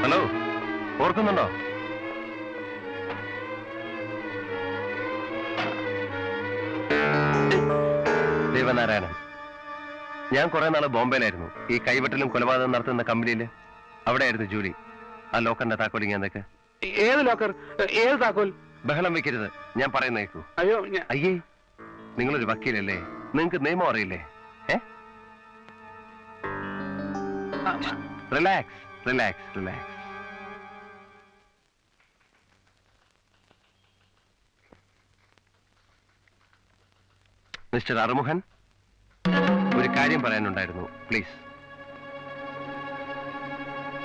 Hello, ഓർക്കുന്നുണ്ടോ? ദേവനാരായണൻ. ഞാൻ കുറെ നാള് ബോംബെയിലായിരുന്നു. ഈ കൈവെട്ടലും കൊലപാതകം നടത്തുന്ന കമ്പനിയിൽ അവിടെയായിരുന്നു ജോലി. ആ ലോക്കറിന്റെ താക്കോലിങ് എന്തൊക്കെ? ഏത് ലോക്കർ? ഏത് താക്കോൽ? ബഹളം വെക്കരുത്, ഞാൻ പറയുന്ന കേൾക്കൂ. അയ്യോ, അയ്യേ, നിങ്ങളൊരു വക്കീലല്ലേ, നിങ്ങൾക്ക് നിയമം അറിയില്ലേ? Relax relax relax. Mister Arumukhan, ഒരു കാര്യം പറയാനുണ്ടായിരുന്നു, പ്ലീസ്.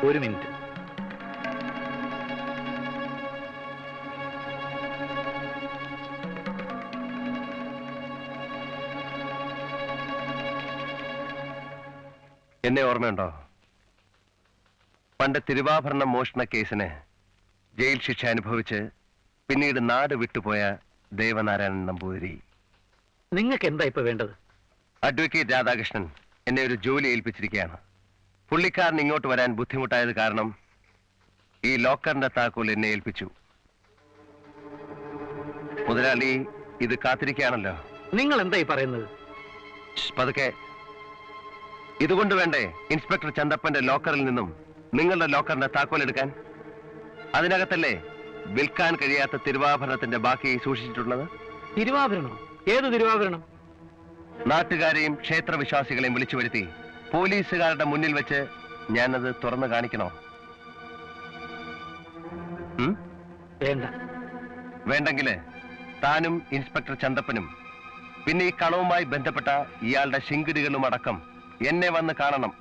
ഒരു മിനിറ്റ്. എന്നെ ഓർമ്മയുണ്ടോ? പണ്ട് തിരുവാഭരണ മോഷണ കേസിന് ജയിൽ ശിക്ഷ അനുഭവിച്ച് പിന്നീട് നാട് വിട്ടുപോയ ദേവനാരായണൻ നമ്പൂതിരി. നിങ്ങൾക്ക് എന്താ ഇപ്പൊ വേണ്ടത്? അഡ്വക്കേറ്റ് രാധാകൃഷ്ണൻ എന്നെ ഒരു ജോലി ഏൽപ്പിച്ചിരിക്കുകയാണ്. പുള്ളിക്കാരൻ ഇങ്ങോട്ട് വരാൻ ബുദ്ധിമുട്ടായത് കാരണം ഈ ലോക്കറിന്റെ താക്കോൽ എന്നെ ഏൽപ്പിച്ചു. മുതലാളി ഇത് കാത്തിരിക്കുകയാണല്ലോ. നിങ്ങൾ എന്തായി പറയുന്നത്? പതുക്കെ. ഇതുകൊണ്ട് വേണ്ടേ ഇൻസ്പെക്ടർ ചന്തപ്പന്റെ ലോക്കറിൽ നിന്നും നിങ്ങളുടെ ലോക്കറിന്റെ താക്കോൽ എടുക്കാൻ? അതിനകത്തല്ലേ വിൽക്കാൻ കഴിയാത്ത തിരുവാഭരണത്തിന്റെ ബാക്കി സൂക്ഷിച്ചിട്ടുള്ളത്? തിരുവാഭരണം? ഏത് തിരുവാഭരണം? നാട്ടുകാരെയും ക്ഷേത്രവിശ്വാസികളെയും വിളിച്ചു വരുത്തി പോലീസുകാരുടെ മുന്നിൽ വെച്ച് ഞാനത് തുറന്നു കാണിക്കണോ? വേണ്ട. വേണ്ടെങ്കില് താനും ഇൻസ്പെക്ടർ ചന്തപ്പനും പിന്നെ ഈ കളവുമായി ബന്ധപ്പെട്ട ഇയാളുടെ ശിങ്കിടികളും അടക്കം എന്നെ വന്ന് കാണണം.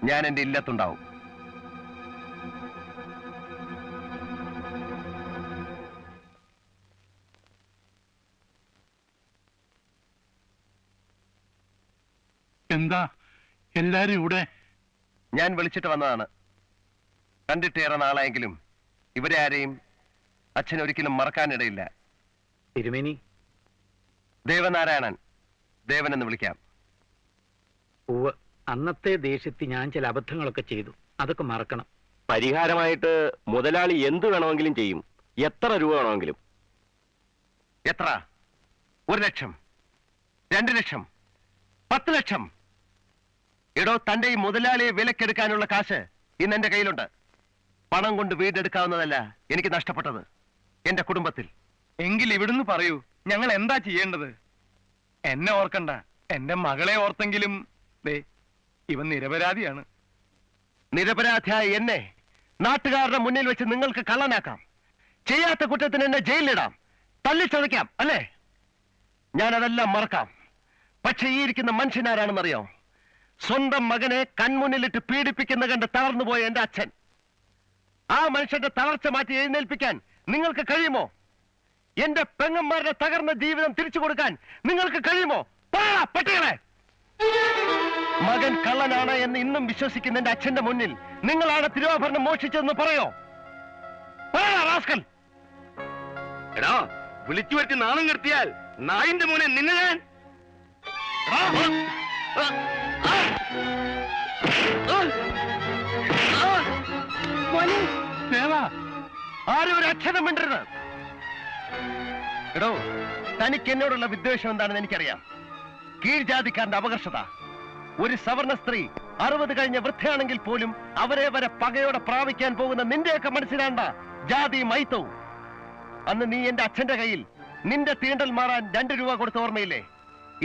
ഞാൻ എന്റെ ഇല്ലത്തുണ്ടാവും. എന്താ എല്ലാരും ഇവിടെ? ഞാൻ വിളിച്ചിട്ട് വന്നതാണ്. കണ്ടിട്ടേറെ നാളായെങ്കിലും ഇവരെ ആരെയും അച്ഛൻ ഒരിക്കലും മറക്കാനിടയില്ല. തിരുമേനി. ദേവനാരായണൻ, ദേവൻ എന്ന് വിളിക്കാം. അന്നത്തെ ദേഷ്യത്തിൽ ഞാൻ ചില അബദ്ധങ്ങളൊക്കെ ചെയ്തു, അതൊക്കെ മറക്കണം. പരിഹാരമായിട്ട് മുതലാളി എന്ത് വേണമെങ്കിലും ചെയ്യും. എത്ര രൂപ വേണമെങ്കിലും. എത്ര? 1 ലക്ഷം, 2 ലക്ഷം, 10 ലക്ഷം? എടോ, തന്റെ ഈ മുതലാളിയെ വിലക്കെടുക്കാനുള്ള കാശ് ഇന്ന് എന്റെ കയ്യിലുണ്ട്. പണം കൊണ്ട് വീടെടുക്കാവുന്നതല്ല എനിക്ക് നഷ്ടപ്പെട്ടത് എന്റെ കുടുംബത്തിൽ. എങ്കിൽ ഇവിടുന്ന് പറയൂ, ഞങ്ങൾ എന്താ ചെയ്യേണ്ടത്? എന്നെ ഓർക്കണ്ട, എന്റെ മകളെ ഓർത്തെങ്കിലും. ഇവൻ നിരപരാധിയാണ്. നിരപരാധിയായ എന്നെ നാട്ടുകാരുടെ മുന്നിൽ വെച്ച് നിങ്ങൾക്ക് കള്ളനാക്കാം. ചെയ്യാത്ത കുറ്റത്തിന് എന്നെ ജയിലിലിടാം, തല്ലിച്ചതയ്ക്കാം, അല്ലേ? ഞാനതെല്ലാം മറക്കാം. പക്ഷെ ഈ ഇരിക്കുന്ന മനുഷ്യനാരാണെന്നറിയോ? സ്വന്തം മകനെ കൺമുന്നിലിട്ട് പീഡിപ്പിക്കുന്ന കണ്ട് തളർന്നുപോയ എന്റെ അച്ഛൻ. ആ മനുഷ്യന്റെ തളർച്ച മാറ്റി എഴുന്നേൽപ്പിക്കാൻ നിങ്ങൾക്ക് കഴിയുമോ? എന്റെ പെങ്ങന്മാരുടെ തകർന്ന ജീവിതം തിരിച്ചു കൊടുക്കാൻ നിങ്ങൾക്ക് കഴിയുമോ? പട്ടികളെ! മകൻ കള്ളനാണ് എന്ന് ഇന്നും വിശ്വസിക്കുന്ന എന്റെ അച്ഛന്റെ മുന്നിൽ നിങ്ങളാണ് തിരുവാഭരണം മോഷിച്ചതെന്ന് പറയോ? റാസ്കൽ! എടാ, വിളിച്ചു വരുത്തി നാണം കെടുത്തിയാൽ നായിന്റെ മോനെ നിന്നെ ഞാൻ. ആരും ഒരു അക്ഷരം മിണ്ടരുത്. എടോ, തനിക്ക് എന്നോടുള്ള വിദ്വേഷം എന്താണെന്ന് എനിക്കറിയാം. കീഴ്ജാതിക്കാരന്റെ അപകർഷത. ഒരു സവർണ സ്ത്രീ 60 കഴിഞ്ഞ വൃദ്ധയാണെങ്കിൽ പോലും അവരെ വരെ പകയോടെ പ്രാപിക്കാൻ പോകുന്ന നിന്റെയൊക്കെ മനസ്സിലാണ്ട ജാതി മൈത്തവും. അന്ന് നീ എന്റെ അച്ഛന്റെ കയ്യിൽ നിന്റെ തീണ്ടൽ മാറാൻ 2 രൂപ കൊടുത്ത ഓർമ്മയില്ലേ?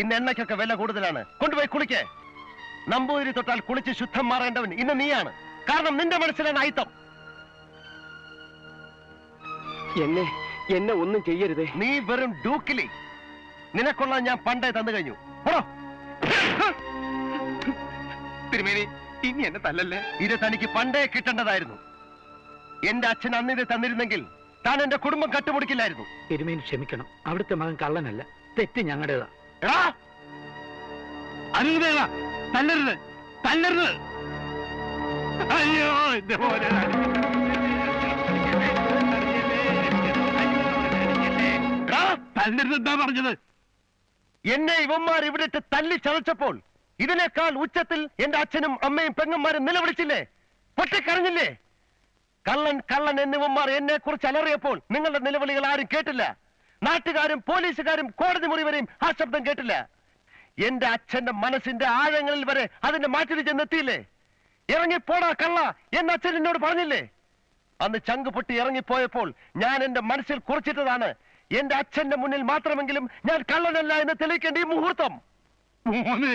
ഇന്ന് എണ്ണയ്ക്കൊക്കെ വില കൂടുതലാണ്. കൊണ്ടുപോയി കുളിക്കേ. നമ്പൂതിരി തൊട്ടാൽ കുളിച്ച് ശുദ്ധം മാറേണ്ടവൻ ഇന്ന് നീയാണ്. കാരണം നിന്റെ മനസ്സിലാണ് അയിത്തം. എന്നെ ഒന്നും ചെയ്യരുതേ. നീ വെറും ഡൂക്കിലി. നിനക്കൊള്ളാൻ ഞാൻ പണ്ടേ തന്നു കഴിഞ്ഞു. തിരുമേനി, ഇനി എന്നെ തല്ലല്ലേ. ഇത് തനിക്ക് പണ്ടേ കിട്ടേണ്ടതായിരുന്നു. എന്റെ അച്ഛൻ അന്നിത് തന്നിരുന്നെങ്കിൽ താൻ എന്റെ കുടുംബം കട്ടുമുടിക്കില്ലായിരുന്നു. തിരുമേനി ക്ഷമിക്കണം, അവിടുത്തെ മകൻ കള്ളനല്ല, തെറ്റ് ഞങ്ങളുടേതാ. തല്ലരുത്, തല്ലരുത്. അയ്യോ, എന്റെ പോലെ തല്ലരുതെന്താ പറഞ്ഞത്? എന്നെ ഇവന്മാർ ഇവിടെ തല്ലി ചതച്ചപ്പോൾ ഇതിനേക്കാൾ ഉച്ചത്തിൽ എന്റെ അച്ഛനും അമ്മയും പെങ്ങന്മാരും നിലവിളിച്ചില്ലേ? പൊട്ടിക്കരഞ്ഞില്ലേ? കള്ളൻ കള്ളൻ എന്നിവന്മാർ എന്നെ കുറിച്ച് അലറിയപ്പോൾ നിങ്ങളുടെ നിലവിളികൾ ആരും കേട്ടില്ല. നാട്ടുകാരും പോലീസുകാരും കോടതി മുറി വരെയും ആ ശബ്ദം കേട്ടില്ല. എന്റെ അച്ഛന്റെ മനസ്സിന്റെ ആഴങ്ങളിൽ വരെ അതിന്റെ മാറ്റിൽ ചെന്നെത്തിയില്ലേ? ഇറങ്ങിപ്പോടാ കള്ള എന്ന് അച്ഛൻ എന്നോട് പറഞ്ഞില്ലേ? അന്ന് ചങ്ക് പൊട്ടി ഇറങ്ങിപ്പോയപ്പോൾ ഞാൻ എന്റെ മനസ്സിൽ കുറിച്ചിട്ടതാണ്, എന്റെ അച്ഛന്റെ മുന്നിൽ മാത്രമെങ്കിലും ഞാൻ കള്ളനല്ല എന്ന് തെളിയിക്കേണ്ട ഈ മുഹൂർത്തം. മോനെ